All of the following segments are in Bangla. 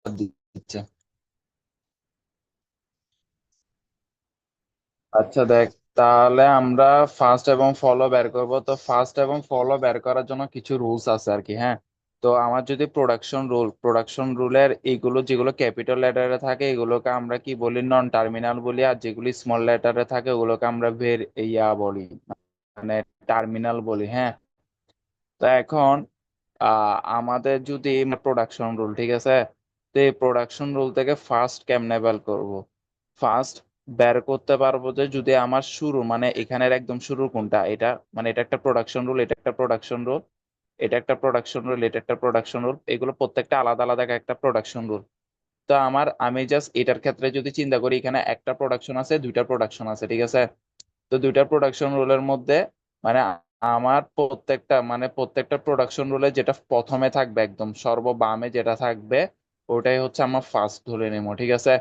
দিচ্ছে। আচ্ছা দেখ, তাহলে আমরা ফার্স্ট এবং ফলো বের করব। তো ফার্স্ট এবং ফলো বের করার জন্য কিছু রুলস আছে আর কি। হ্যাঁ, তো আমার যদি প্রোডাকশন রুলের এইগুলো যেগুলো ক্যাপিটাল লেটারে থাকে এগুলোকে আমরা কি বলি, নন টার্মিনাল বলি। আর যেগুলি স্মল লেটারে থাকে ওগুলোকে আমরা বলি, মানে টার্মিনাল বলি। হ্যাঁ, তো এখন আমাদের যদি প্রোডাকশন রুল, ঠিক আছে, তো এই প্রোডাকশন রুল থেকে ফার্স্ট কেমনে বের করব? ফার্স্ট বের করতে পারবো যে যদি আমার শুরু মানে এখানের একদম শুরু কোনটা, এটা মানে এটা একটা প্রোডাকশন রুল, এটা একটা প্রোডাকশন রুল, এটা একটা প্রোডাকশন রুল, এটা একটা প্রোডাকশন রুল, এগুলো প্রত্যেকটা আলাদা আলাদা একটা প্রোডাকশন রুল। তো আমি জাস্ট এটার ক্ষেত্রে যদি চিন্তা করি, এখানে একটা প্রোডাকশন আছে, দুইটা প্রোডাকশন আছে, ঠিক আছে। তো দুইটা প্রোডাকশন রুলের মধ্যে মানে আমার প্রত্যেকটা প্রোডাকশন রুলে যেটা প্রথমে থাকবে একদম সর্ববামে যেটা থাকবে ওটাই হচ্ছে আমার ফার্স্ট ধরে নেবো, ঠিক আছে।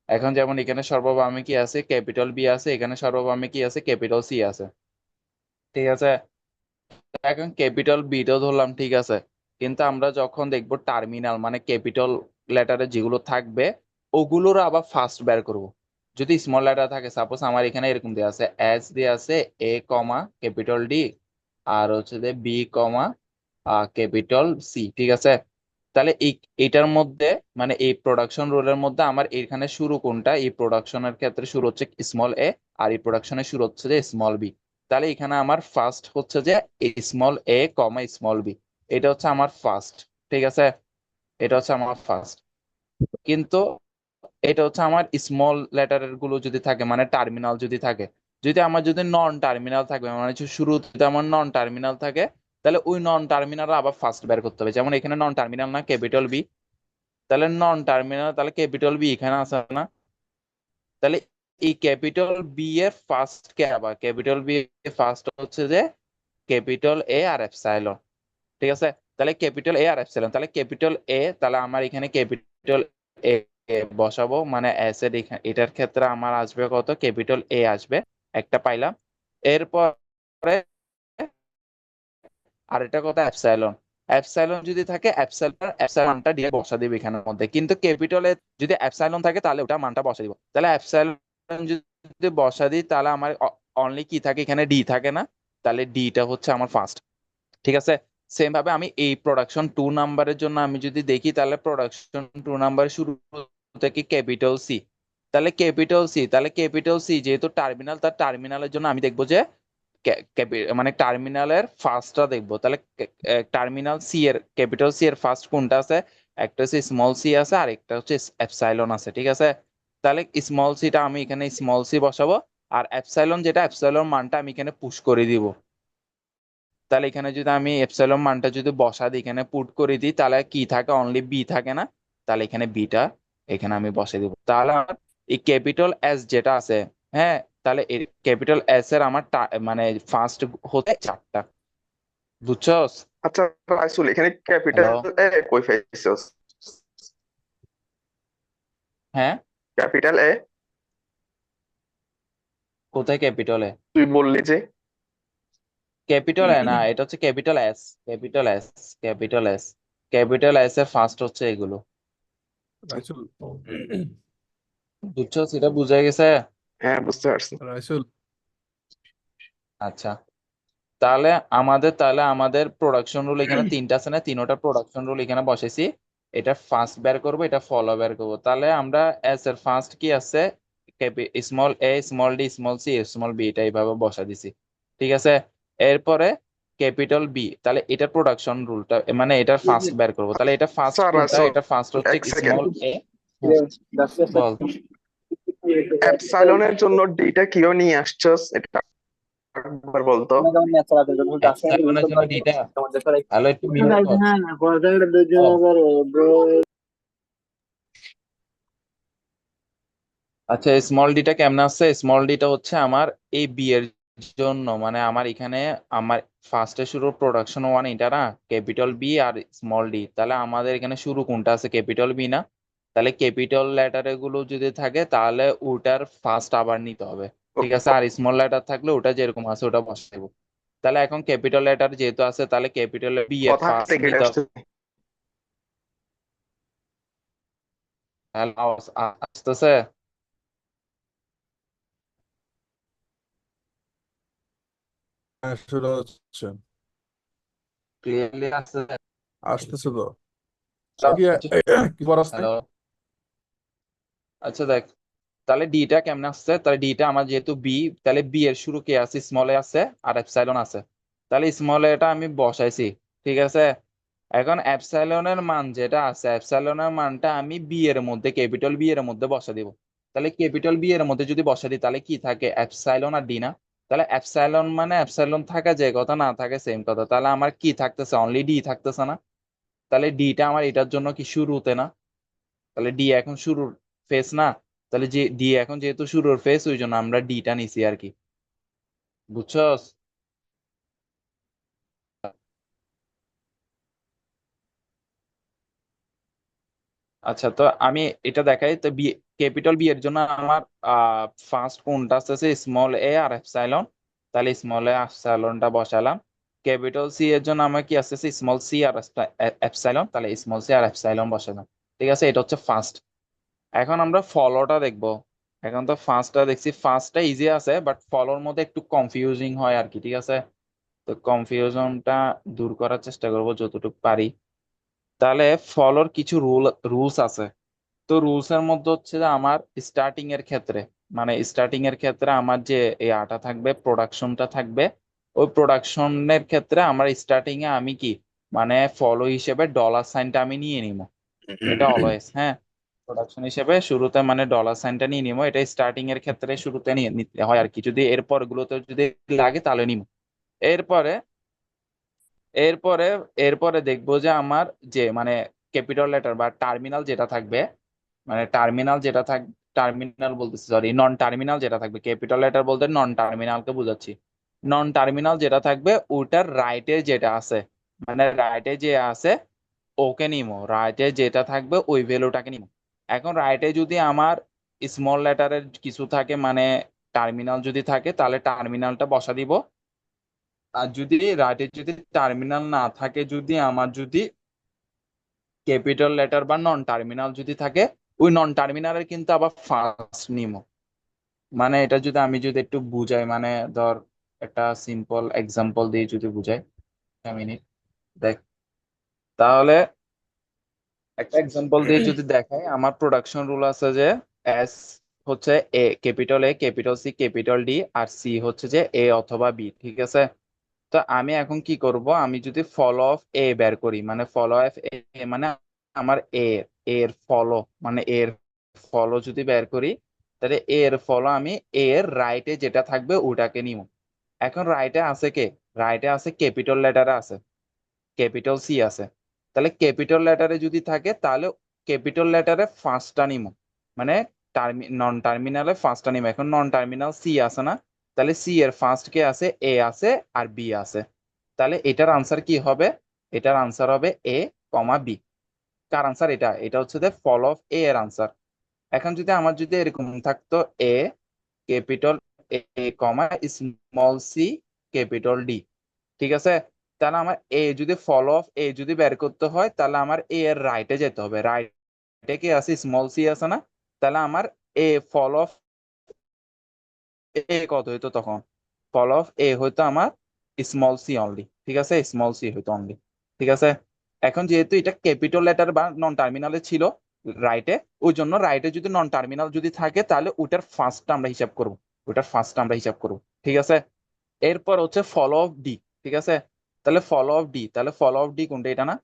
এখন যেমন এখানে সর্ববামে কি আছে, ক্যাপিটাল বি আছে, এখানে সর্ববামে কি আছে, ক্যাপিটাল সি আছে, ঠিক আছে। এখন ক্যাপিটাল বিটাও ধরলাম, ঠিক আছে। কিন্তু আমরা যখন দেখবো টার্মিনাল মানে ক্যাপিটাল লেটারে যেগুলো থাকবে ওগুলোর আবার ফার্স্ট বের করব। যদি স্মল লেটার থাকে, সাপোজ আমার এখানে এরকম দেওয়া আছে, এস দিয়ে আছে, এ কমা ক্যাপিটাল ডি, আর হচ্ছে যে বি কমা ক্যাপিটাল সি, ঠিক আছে। তাহলে এটার মধ্যে মানে এই প্রোডাকশন রুলের মধ্যে আমার এখানে শুরু কোনটা, এই প্রোডাকশনের ক্ষেত্রে শুরু হচ্ছে স্মল এ, আর এই প্রোডাকশনের শুরু হচ্ছে যে স্মল বি। তাহলে এখানে আমার ফার্স্ট হচ্ছে যে স্মল এ কমা স্মল বি, এটা হচ্ছে আমার ফার্স্ট, ঠিক আছে। এটা হচ্ছে আমার ফার্স্ট। কিন্তু এটা হচ্ছে আমার স্মল লেটারের গুলো যদি থাকে মানে টার্মিনাল যদি থাকে, যদি আমার যদি নন টার্মিনাল থাকবে মানে হচ্ছে শুরু যদি আমার নন টার্মিনাল থাকে, তাহলে ওই নন টার্মিনাল আবার ফার্স্ট বের করতে হবে। যেমন এখানে নন টার্মিনাল না, ক্যাপিটাল বি, তাহলে নন টার্মিনাল, তাহলে ক্যাপিটাল বি এখানে আছে না, তাহলে এই ক্যাপিটাল বি এর ফার্স্ট কে, আবার ক্যাপিটাল বি এর ফার্স্ট হচ্ছে যে ক্যাপিটাল এ আর এপসাইলন, ঠিক আছে। তাহলে ক্যাপিটাল এ আর এপসাইলন, তাহলে ক্যাপিটাল এ, তাহলে আমার এখানে ক্যাপিটাল এ বসাবো, মানে এস এর এটার ক্ষেত্রে আমার আসবে কত, ক্যাপিটাল এ আসবে, একটা পাইলাম। এরপরে আর এটা কত, অ্যাপসাইলন। অ্যাপসাইলন যদি থাকে অ্যাপসাইলনটা দিয়ে বসা দিবে এখানের মধ্যে, কিন্তু ক্যাপিটালে যদি অ্যাপসাইলন থাকে তাহলে ওটা মানটা বসা দিব। তাহলে অ্যাপসাইলন যদি বসা দিই তাহলে আমার অনলি কি থাকে, এখানে ডি থাকে না, তাহলে ডিটা হচ্ছে আমার ফার্স্ট, ঠিক আছে। সেম ভাবে আমি এই প্রোডাকশন টু নাম্বারের জন্য আমি যদি দেখি, তাহলে প্রোডাকশন টু নাম্বার শুরু থেকে ক্যাপিটাল সি, তাহলে ক্যাপিটাল সি যেহেতু টার্মিনাল, তার টার্মিনালের জন্য আমি দেখবো যে মানে টার্মিনালের ফার্স্টটা দেখবো। তাহলে টার্মিনাল সি এর, ক্যাপিটাল সি এর ফার্স্ট কোনটা আছে, একটা হচ্ছে স্মল সি আছে আর একটা হচ্ছে এপসাইলন আছে, ঠিক আছে। তাহলে স্মল সিটা আমি এখানে স্মল সি বসাবো, আর এপসাইলন যেটা এপসাইলন মানটা আমি এখানে পুশ করে দিব। তাহলে এখানে যদি আমি এপসাইলন মানটা যদি বসা দিই, এখানে পুট করে দিই, তাহলে কি থাকে, অনলি বি থাকে না, তাহলে এখানে বিটা এখানে আমি বসে দিব। তাহলে আমার এই ক্যাপিটাল এস যেটা আছে, হ্যাঁ, তাহলে ক্যাপিটাল এস এর আমার মানে ফার্স্ট হতে চারটা, বুঝছস? আচ্ছা রাইসুল, এখানে ক্যাপিটাল হ্যালো, এ কই পাইছস? হ্যাঁ, ক্যাপিটাল এ কোথায় ক্যাপিটালে? তুই বললি যে ক্যাপিটাল এ না, এটা হচ্ছে capital S, capital S, capital S, capital S এর ফার্স্ট হচ্ছে এগুলো, রাইসুল, বুঝছস? এটা বুঝা গেছে? হ্যাঁ, বুঝতে পারছি। রাইসুল। আচ্ছা, তাহলে আমাদের প্রোডাকশন রুল এখানে তিনটা আছে না, তিনোটা প্রোডাকশন রুল এখানে বসেছি। এটা ফার্স্ট বের করবো, এটা ফলো বের করবো। তাহলে আমরা এস এর ফার্স্ট কি আছে, small A small D small C small B, এটা এইভাবে বসা দিছি, ঠিক আছে। এরপরে ক্যাপিটাল বি, তাহলে এটা প্রোডাকশন রুলটা মানে এটার ফার্স্ট বের করবো। তাহলে এটা ফার্স্ট স্যার কোনটা, রাইসুল, এটা ফার্স্ট হচ্ছে এক সেকেন্ড। স্মল এ। বল। অ্যাপসাইলনের জন্য ডিটা কিভাবে নিয়ে আসছস এটা একবার বলতো। এপসাইলনের জন্য ডিটা, তাহলে একটু মিউট কর। আচ্ছা, স্মল ডিটা কেমন আছে, স্মল ডিটা হচ্ছে আমার এই বি এর জন্য, মানে আমার এখানে আমার ফার্স্টে শুরু প্রোডাকশন ওয়ান এটা না, ক্যাপিটাল বি আর স্মল ডি, তাহলে আমাদের এখানে শুরু কোনটা আছে, ক্যাপিটাল বি না, তাহলে ক্যাপিটাল লেটার গুলো যদি থাকে তাহলে ওটার ফার্স্ট আবার নিতে হবে, ঠিক আছে। আর স্মল লেটার থাকলে ওটা যেরকম আছে ওটা বসাবো। তাহলে এখন ক্যাপিটাল লেটার যেহেতু আছে তাহলে ক্যাপিটাল বি এর কথা ফার্স্ট কেটে নিতে হবে। আসছে। হ্যালো, আসতেছে? হ্যাঁ, শোনা যাচ্ছে। ক্লিয়ারলি আসতেছে? আসতেছে তো। কি কি পর আছে? হ্যালো। আচ্ছা দেখ, তাহলে ডিটা কেমনে আসছে? তাহলে ডিটা আমার যেহেতু বি, তাহলে বি এর শুরু কে আছে? স্মল এ আছে আর এপসাইলন আছে। তাহলে স্মল এটা আমি বসাইছি, ঠিক আছে। এখন এপসাইলনের মান যেটা আছে, এপসাইলনের মানটা আমি বি এর মধ্যে, ক্যাপিটাল বি এর মধ্যে বসা দিব। তাহলে ক্যাপিটাল বি এর মধ্যে যদি বসা দিই তাহলে কি থাকে? এপসাইলন আর ডি না? তাহলে এপসাইলন মানে এপসাইলন থাকা যে কথা, না থাকে সেম কথা। তাহলে আমার কি থাকতেছে? অনলি ডি থাকতেছে না? তাহলে ডিটা আমার এটার জন্য কি শুরুতে না? তাহলে ডি এখন শুরুর ফেস না? তাহলে যে ডি এখন যেহেতু শুরুর ফেস, ওই জন্য আমরা ডিটা নিছি আর কি। বুঝছস? আচ্ছা, তো আমি এটা দেখাই তো। বি, ক্যাপিটাল বি এর জন্য আমার ফার্স্ট কোনটা আছে? স্মল এ আর এপসাইলন। তাহলে স্মল এ এপসাইলনটা বসালাম। ক্যাপিটাল সি এর জন্য আমার কি আছে? স্মল সি আর এপসাইলন। তাহলে স্মল সি আর এপসাইলন বসালাম। ঠিক আছে, এটা হচ্ছে ফার্স্ট। এখন আমরা ফলোটা দেখবো। এখন তো ফার্স্টটা দেখছি, ফার্স্টটা ইজি আছে, বাট ফলোর মধ্যে একটু কনফিউজিং হয় আর কি। ঠিক আছে, তো কনফিউশনটা দূর করার চেষ্টা করব যতটুকু পারি। তাহলে ফলোর কিছু রুলস আছে। তো রুলস এর মধ্যে হচ্ছে যে আমার স্টার্টিং এর ক্ষেত্রে, মানে স্টার্টিং এর ক্ষেত্রে আমার যে এই আটা থাকবে, প্রোডাকশনটা থাকবে, ওই প্রোডাকশনের ক্ষেত্রে আমার স্টার্টিং এ আমি কি, মানে ফলো হিসেবে ডলার সাইনটা আমি নিয়ে নিব। এটা অলওয়েজ, হ্যাঁ, প্রোডাকশন হিসেবে শুরুতে মানে ডলার সাইনটা নিয়ে নিব। এটা স্টার্টিং এর ক্ষেত্রে শুরুতে নিয়ে নিতে হয় আর কি। যদি এরপর গুলোতে যদি লাগে তাহলে নিব। এরপরে এরপরে এরপরে দেখবো যে আমার যে মানে ক্যাপিটাল লেটার বা টার্মিনাল যেটা থাকবে, মানে টার্মিনাল যেটা থাক, টার্মিনাল বলতেছি, সরি, নন টার্মিনাল যেটা থাকবে। ক্যাপিটাল লেটার বলতে নন টার্মিনালকে বোঝাচ্ছি। নন টার্মিনাল যেটা থাকবে ওটার রাইটে যেটা আছে, মানে রাইটে যে আছে ওকে নিমো। রাইটে যেটা থাকবে ওই ভ্যালুটাকে নিমো। এখন রাইটে যদি আমার স্মল লেটারের কিছু থাকে, মানে টার্মিনাল যদি থাকে, তাহলে টার্মিনালটা বসা দিব। আর যদি রাইটে যদি টার্মিনাল না থাকে, যদি আমার যদি ক্যাপিটাল লেটার বা নন টার্মিনাল যদি থাকে, ওই নন টার্মিনালের কিন্তু আবার ফার্স্ট নিমো। মানে এটা যদি আমি যদি একটু বুঝাই, মানে ধর একটা সিম্পল এক্সাম্পল দিয়ে যদি বুঝাই, মিনিট দেখ। তাহলে একটা এক্সাম্পল দিয়ে যদি দেখাই, আমার প্রোডাকশন রুল আছে যে এস হচ্ছে এ, ক্যাপিটাল সি, ক্যাপিটাল ডি, আর সি হচ্ছে যে এ অথবা বি। ঠিক আছে, তো আমি এখন কি করব? আমি যদি ফলো অফ এ বের করি, মানে ফলো অফ এ মানে আমার এর ফলো, মানে এর ফলো যদি বের করি, তাহলে এর ফলো আমি এর রাইটে যেটা থাকবে ওটাকে নিব। এখন রাইটে আছে কে? রাইটে আছে ক্যাপিটাল লেটারে আছে, ক্যাপিটাল সি আছে। তাহলে ক্যাপিটাল লেটারে যদি থাকে তাহলে ক্যাপিটাল লেটারে ফার্স্টটা নিব, মানে নন টার্মিনালে ফার্স্টটা নিব। এখন নন টার্মিনাল সি আছে না? তাহলে সি এর ফার্স্ট কে আছে? এ আছে আর বি আছে। তাহলে এটার আনসার কি হবে? এটার আনসার হবে এ কমা বি। কার আনসার? এটা এটা হচ্ছে যে ফল অফ এ এর আনসার। এখন যদি আমার যদি এরকম থাকতো A capital A comma small C capital D, ঠিক আছে, তাহলে আমার এ যদি ফলো অফ এ যদি বের করতে হয়, তাহলে আমার এ এর রাইটে যেতে হবে। রাইটে কি আছে? স্মল সি আছে না? তাহলে আমার এ ফলো অফ এ কত হইতো তখন? ফলো অফ এ হইতো আমার স্মল সি অনলি। ঠিক আছে, স্মল সি হইতো অনলি। ঠিক আছে, এখন যেহেতু এটা ক্যাপিটাল লেটার বা নন টার্মিনালে ছিল রাইটে, ওই জন্য রাইটে যদি নন টার্মিনাল যদি থাকে তাহলে ওটার ফার্স্টটা আমরা হিসাব করব। ওটার ফার্স্টটা আমরা হিসাব করব। ঠিক আছে, এরপর হচ্ছে ফলো অফ ডি। ঠিক আছে, তাহলে ফলো অফ ডি, তাহলে ফলো অফ ডি কোনটা? এটা না?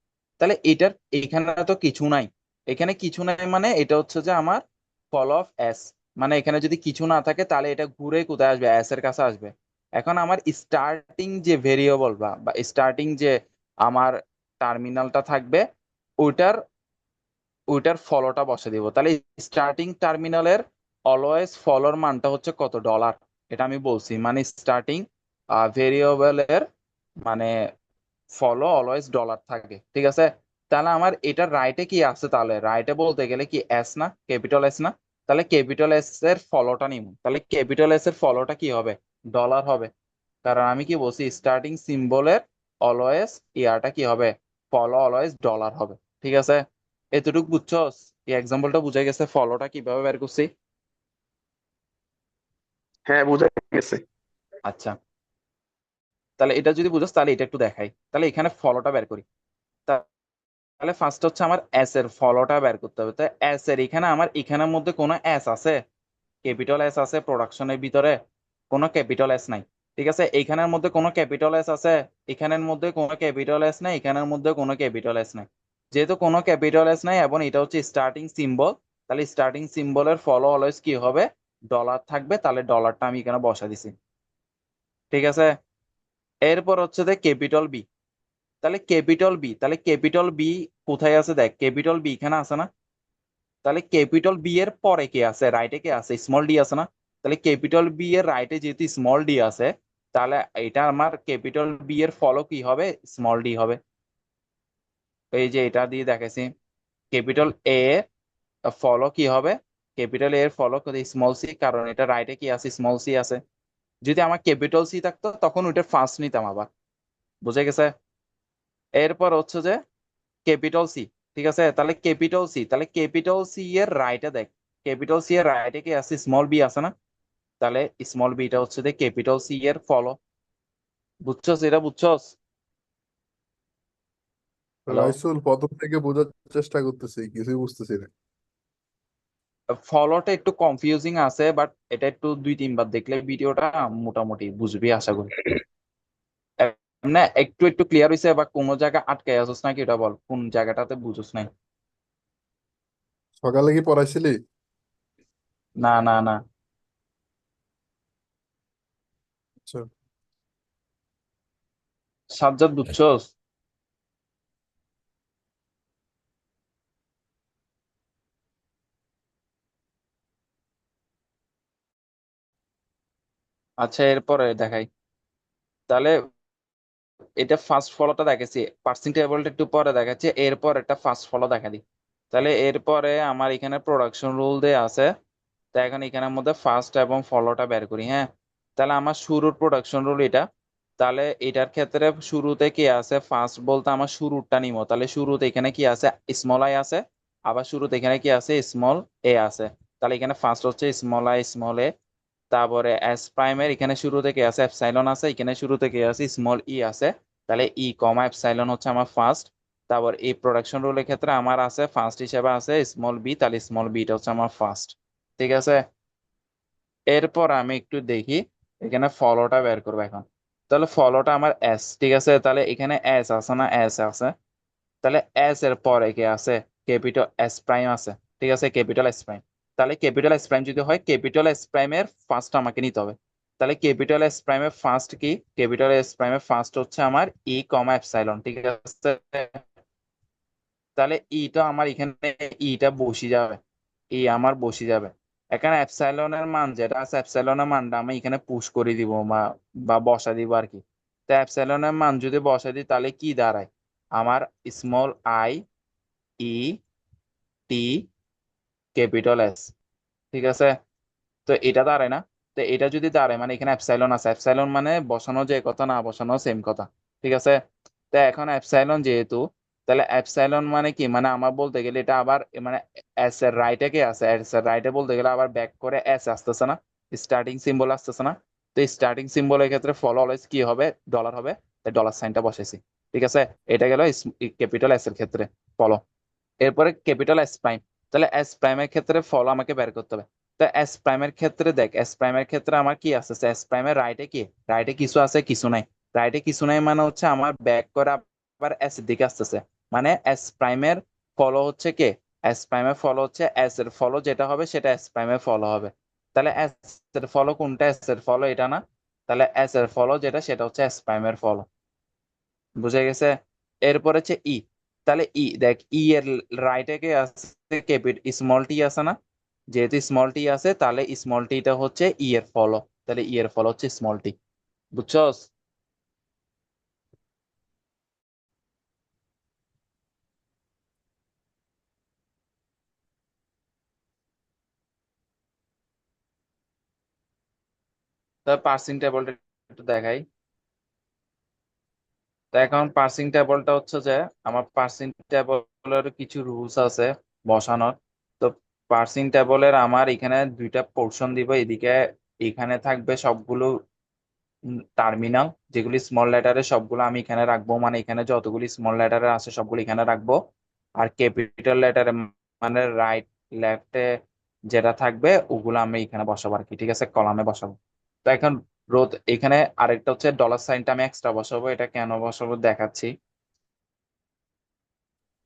তাহলে এটার এখানে তো কিছু নাই। এখানে কিছু নাই মানে এটা হচ্ছে যে আমার ফলো অফ এস। মানে এখানে যদি কিছু না থাকে তাহলে এটা ঘুরে কোথায় আসবে? এস এর কাছে আসবে। এখন আমার স্টার্টিং যে ভেরিয়েবল বা স্টার্টিং যে আমার টার্মিনালটা থাকবে, ওইটার ওইটার ফলোটা বসে দিব। তাহলে স্টার্টিং টার্মিনালের অলওয়েজ ফলোর মানটা হচ্ছে কত? ডলার। এটা আমি বলছি, মানে স্টার্টিং ভেরিয়েবলের মানে ফলো অলওয়েজ ডলার থাকে। ঠিক আছে, তাহলে আমার এটা রাইটে কি আছে? তাহলে রাইটে বলতে গেলে কি এস না? ক্যাপিটাল এস না? তাহলে ক্যাপিটাল এস এর ফলোটা নিব। তাহলে ক্যাপিটাল এস এর ফলোটা কি হবে? ডলার হবে। কারণ আমি কি বলছি? স্টার্টিং সিম্বলের অলওয়েজ ইয়াটা কি হবে? ফলো অলওয়েজ ডলার হবে। ঠিক আছে, এতটুকু বুঝছস? এই এক্সাম্পলটা বুঝা গেছে ফলোটা কিভাবে বের করছি? হ্যাঁ, বোঝা গেছে। আচ্ছা, তাহলে এটা যদি বুঝছ তাহলে এটা একটু দেখাই। তাহলে এখানে ফলোটা বের করি। তাহলে ফার্স্ট হচ্ছে আমার এস এর ফলোটা বের করতে হবে। তো এস এর এখানে আমার এখানের মধ্যে কোনো এস আছে? ক্যাপিটাল এস আছে প্রোডাকশনের ভিতরে? কোনো ক্যাপিটাল এস নাই। ঠিক আছে, এইখানের মধ্যে কোনো ক্যাপিটাল এস আছে? এখানের মধ্যে কোনো ক্যাপিটাল এস নাই, এখানের মধ্যে কোনো ক্যাপিটাল এস নাই। যেহেতু কোনো ক্যাপিটাল এস নাই এবং এটা হচ্ছে স্টার্টিং সিম্বল, তাহলে স্টার্টিং সিম্বলের ফলো অলওয়েজ কি হবে? ডলার থাকবে। তাহলে ডলারটা আমি এখানে বসা দিছি। ঠিক আছে, এরপর হচ্ছে যে ক্যাপিটাল বি। তাহলে ক্যাপিটাল বি কোথায় আছে? দেখ, ক্যাপিটাল বি এখানে আছে না? তাহলে ক্যাপিটাল বি এর পরে কে আছে? রাইটে কে আছে? স্মল ডি আছে না? তাহলে ক্যাপিটাল বি এর রাইটে যেহেতু স্মল ডি আছে, তাহলে এটা আমার ক্যাপিটাল বি এর ফলো কি হবে? স্মল ডি হবে। এই যে এটা দিয়ে দেখেছি, ক্যাপিটাল এ এর ফলো কি হবে? ক্যাপিটাল এর ফলো স্মল সি, কারণ এটা রাইটে কি আছে? স্মল সি আছে। যদি আমার ক্যাপিটাল সি থাকতো তখন ওইটা ফার্স্ট নিতাম আবার। বুঝে গেছে? এরপর হচ্ছে যে ক্যাপিটাল সি। ঠিক আছে, তাহলে ক্যাপিটাল সি এর রাইটে দেখ, ক্যাপিটাল সি এর রাইটে কি আছে? স্মল বি আছে না? তাহলে স্মল বিটা হচ্ছে যে ক্যাপিটাল সি এর ফলো। বুঝছস? এটা বুঝছস? হ্যালো? রাইসুল, প্রথম থেকে বোঝার চেষ্টা করতেছি, কিছুই বুঝতেছি না। ফলোটা একটু কনফিউজিং আছে, বাট এটা একটু 2-3 বার দেখলে ভিডিওটা মোটামুটি বুঝবি আশা করি। না, একটু একটু ক্লিয়ার হয়েছে বা কোনো জায়গা আটকে আসছ নাকি এটা বল, কোন জায়গাটাতে বুঝছ নাই? সকালে কি পড়াইছিলি? না না না, আচ্ছা। সাজ্জাদ বুঝছস? আচ্ছা, এরপরে দেখাই। তাহলে এটা ফার্স্ট ফলোটা দেখেছি, পার্সিং টেবিলটা একটু পরে দেখাচ্ছি, এরপর একটা ফার্স্ট ফলো দেখা দিই। তাহলে এরপরে আমার এখানে প্রোডাকশন রুল দিয়ে আছে। তা এখন এখানের মধ্যে ফার্স্ট এবং ফলোটা বের করি। হ্যাঁ, তাহলে আমার শুরুর প্রোডাকশন রুল এটা। তাহলে এটার ক্ষেত্রে শুরুতে কি আছে? ফার্স্ট বলতে আমার শুরুটা নিব, তাহলে শুরুতে এখানে কি আছে? স্মল আই আছে। আবার শুরুতে এখানে কি আছে? স্মল এ আছে। তাহলে এখানে ফার্স্ট হচ্ছে স্মল আই স্মল এ। তারপরে এস প্রাইমের এখানে শুরু থেকে আছে এপসাইলন আছে, এখানে শুরু থেকে আছে স্মল ই আছে। তাহলে ই কমা এপসাইলন হচ্ছে আমার ফার্স্ট। তারপর এই প্রোডাকশন রুলের ক্ষেত্রে আমার আছে ফার্স্ট হিসেবে আছে স্মল বি, তাহলে স্মল বিটা হচ্ছে আমার ফার্স্ট। ঠিক আছে, এরপর আমি একটু দেখি এখানে ফলোটা বের করবো এখন। তাহলে ফলোটা আমার এস। ঠিক আছে, তাহলে এখানে এস আছে না? এস আছে। তাহলে এস এর পরে কে আছে? ক্যাপিটাল এস প্রাইম আছে। ঠিক আছে, ক্যাপিটাল এস প্রাইম। তাহলে ক্যাপিটাল এস প্রাইম যদি হয়, ক্যাপিটাল এস প্রাইমের ফার্স্ট আমাকে নিতে হবে। তাহলে ক্যাপিটাল এস প্রাইমের ফার্স্ট কি? ক্যাপিটাল এস প্রাইমের ফার্স্ট হচ্ছে আমার ই কমা এপসাইলন। ঠিক আছে, তাহলে ইটা আমার এখানে ইটা বসে যাবে, ই আমার বসে যাবে। এখানে এপসাইলনের মান যেটা আছে, এপসাইলনের মানটা আমি এখানে পুশ করে দিব বা বসা দিব আর কি। তো এপসাইলনের মান যদি বসা দিই তাহলে কি দাঁড়ায়? আমার small I E T capital S. ঠিক আছে, তো এটা দাঁড়ায় না? তো এটা যদি দাঁড়ায় মানে এখানে এপসাইলন আছে, এপসাইলন মানে বসানো যে কথা না বসানো সেম কথা। ঠিক আছে, তো এখন এপসাইলন যেহেতু, তাহলে এপসাইলন মানে কি? মানে আমার বলতে গেলে এটা আবার মানে এস এর রাইটে কে আছে? এস এর রাইটে বলতে গেলে আবার ব্যাক করে এস আসতেছে না? স্টার্টিং সিম্বল আসতেছে না? তো স্টার্টিং সিম্বলের ক্ষেত্রে ফলো অলওয়েজ কি হবে? ডলার হবে। তাই ডলার সাইনটা বসেছি। ঠিক আছে, এটা গেল ক্যাপিটাল এস এর ক্ষেত্রে ফলো। এরপরে ক্যাপিটাল এস প্রাইম। তাহলে এস প্রাইমের ক্ষেত্রে ফলো আমাকে বের করতে হবে। তো এস প্রাইমের ক্ষেত্রে দেখ, এস প্রাইমের ক্ষেত্রে আমার কি আছে? এস প্রাইমের রাইটে কি? রাইটে কিছু আছে? কিছু নাই। রাইটে কিছু নাই মানে হচ্ছে আমার ব্যাক করে আবার এস এর দিকে আসতেছে। মানে এস প্রাইমের ফলো হচ্ছে কে? এস প্রাইমের ফলো হচ্ছে এস এর ফলো যেটা হবে সেটা এস প্রাইমের ফলো হবে। তাহলে এস এর ফলো কোনটা? এস এর ফলো এটা না? তাহলে এস এর ফলো যেটা সেটা হচ্ছে এস প্রাইমের ফলো। বুঝে গেছে? এরপর হচ্ছে ই। তাহলে ই দেখ, ই এর রাইটে কে আছে? স্মল টি আছে না? যেহেতু স্মল টি আছে তাহলে স্মল টিটা হচ্ছে ই এর ফলো। তাহলে ই এর ফলো হচ্ছে স্মল টি। বুঝছস? তাহলে পার্সিং টেবলটা একটু দেখাই। তো এখন পার্সিং টেবলটা হচ্ছে যে আমার পার্সিং টেবলের কিছু রুলস আছে বসানোর। তো পার্সিং টেবলের আমার এখানে দুইটা পোর্শন দিব, এদিকে এখানে থাকবে সবগুলো টার্মিনাল, যেগুলি স্মল লেটারে সবগুলো আমি এখানে রাখবো, মানে এখানে যতগুলি স্মল লেটারে আছে সবগুলো এখানে রাখবো। আর ক্যাপিটাল লেটারে মানে রাইট লেফটে যেটা থাকবে ওগুলো আমি এখানে বসাবো আর কি, ঠিক আছে, কলামে বসাবো। তো এখন রোধ এখানে আরেকটা হচ্ছে ডলার সাইনটা আমি এক্সট্রা বসাবো, এটা কেন বসাবো দেখাচ্ছি।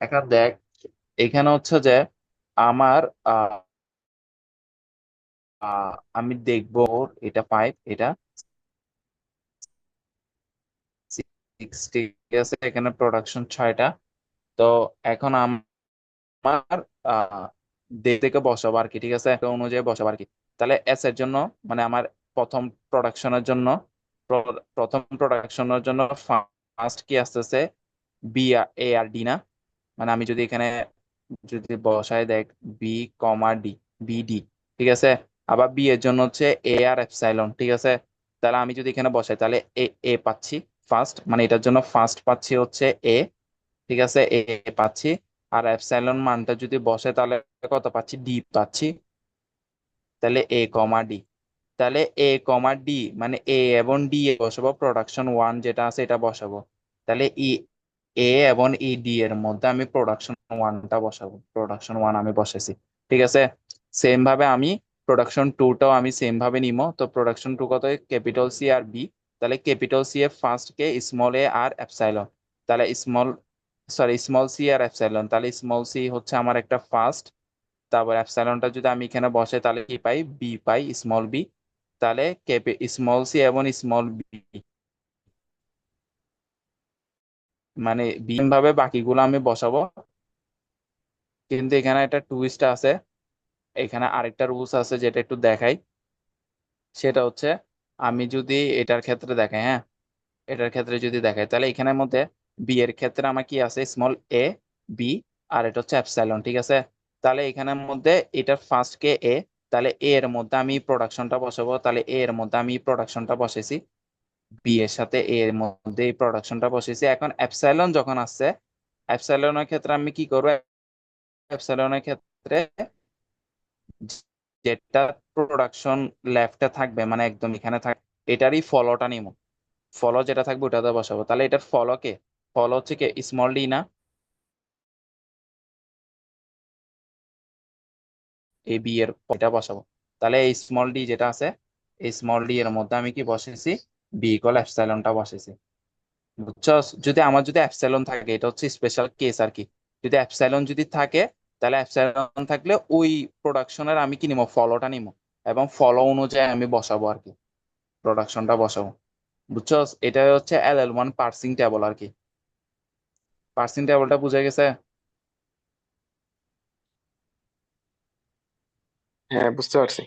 এখন দেখ, এখানে হচ্ছে যে আমার আহ আমি দেখবো এটা পাইপ, এটা 60, ঠিক আছে, এখানে প্রোডাকশন 6টা। তো এখন আমার আহ থেকে বসাবো আর কি, ঠিক আছে, একটা অনুযায়ী বসাবো আর কি। তাহলে এস এর জন্য মানে আমার প্রথম প্রোডাকশনের জন্য ফার্স্ট কি আসতেছে, বি এ আর ডি না, মানে আমি যদি এখানে যদি বসায় দেখ বি কমা ডি, বিডি, ঠিক আছে। আবার বি এর জন্য হচ্ছে এ আর এপসাইলন, ঠিক আছে। তাহলে আমি যদি এখানে বসাই তাহলে এ এ পাচ্ছি ফার্স্ট, মানে এটার জন্য ফার্স্ট পাচ্ছি হচ্ছে এ, ঠিক আছে, এ পাচ্ছি। আর এপসাইলন মানটা যদি বসে তাহলে কত পাচ্ছি, ডি পাচ্ছি। তাহলে এ কমা ডি, তাহলে এ কমা ডি মানে এ এবং ডি এ বসাবো, প্রোডাকশন 1 যেটা আছে এটা বসাবো। তাহলে ই এ এবং ই ডি এর মধ্যে আমি প্রোডাকশন 1টা বসাবো, প্রোডাকশন 1 আমি বসেছি, ঠিক আছে। সেম ভাবে আমি প্রোডাকশন 2টাও আমি সেম ভাবে নিবো। তো প্রোডাকশন 2 কত, ক্যাপিটাল সি আর বি। তাহলে ক্যাপিটাল সি এর ফার্স্ট কে স্মল এ আর এপসাইলন, তাহলে স্মল সি আর এপসাইলন, তাহলে স্মল সি হচ্ছে আমার একটা ফার্স্ট। তারপর এপসাইলনটা যদি আমি এখানে বসে তাহলে কি পাই, বি পাই, স্মল বি। তাহলে স্মল সি এবং স্মল বি, মানে বিম ভাবে বাকিগুলো আমি বসাবো। কিন্তু এখানে একটা টুইস্ট আছে, এখানে আরেকটা রুলস আছে যেটা একটু দেখাই। সেটা হচ্ছে আমি যদি এটার ক্ষেত্রে দেখাই, হ্যাঁ, এটার ক্ষেত্রে যদি দেখাই তাহলে এখানের মধ্যে বি এর ক্ষেত্রে আমার কি আছে, স্মল এ, বি, আর এটা হচ্ছে এপসাইলন, ঠিক আছে। তাহলে এখানের মধ্যে এটার ফার্স্ট কে এ, তাহলে এ এর মধ্যে আমি প্রোডাকশনটা বসাবো, তাহলে এ এর মধ্যে আমি প্রোডাকশনটা বসেছি, বি এর সাথে এ এর মধ্যে এই প্রোডাকশনটা বসেছি। এখন এপসাইলন যখন আসছে, এপসাইলনের ক্ষেত্রে আমি কি করবো, এপসাইলনের ক্ষেত্রে যেটা প্রোডাকশন লেফটে থাকবে মানে একদম এখানে থাক, এটারই ফলোটা নিব, ফলো যেটা থাকবে ওটাতে বসাবো। তাহলে এটার ফলো কে, ফলো হচ্ছে কি স্মল ডি না, এ বি এর এটা বসাবো। তাহলে এই স্মল ডি যেটা আছে, এই স্মল ডি এর মধ্যে আমি কি বসেছি, বি ইকুয়াল এপসাইলনটা বসেছি, বুঝছো। যদি আমার যদি অ্যাপসাইলন থাকে, এটা হচ্ছে স্পেশাল কেস আর কি। যদি অ্যাপসাইলন যদি থাকে, তাহলে অ্যাপসাইলন থাকলে ওই প্রোডাকশনের আমি কি নিবো, ফলোটা নিবো, এবং ফলো অনুযায়ী আমি বসাবো আর কি, প্রোডাকশনটা বসাবো, বুঝছো। এটা হচ্ছে LL1 পার্সিং টেবল আর কি। পার্সিং টেবলটা বুঝে গেছে? হ্যাঁ, বুঝতে পারছি।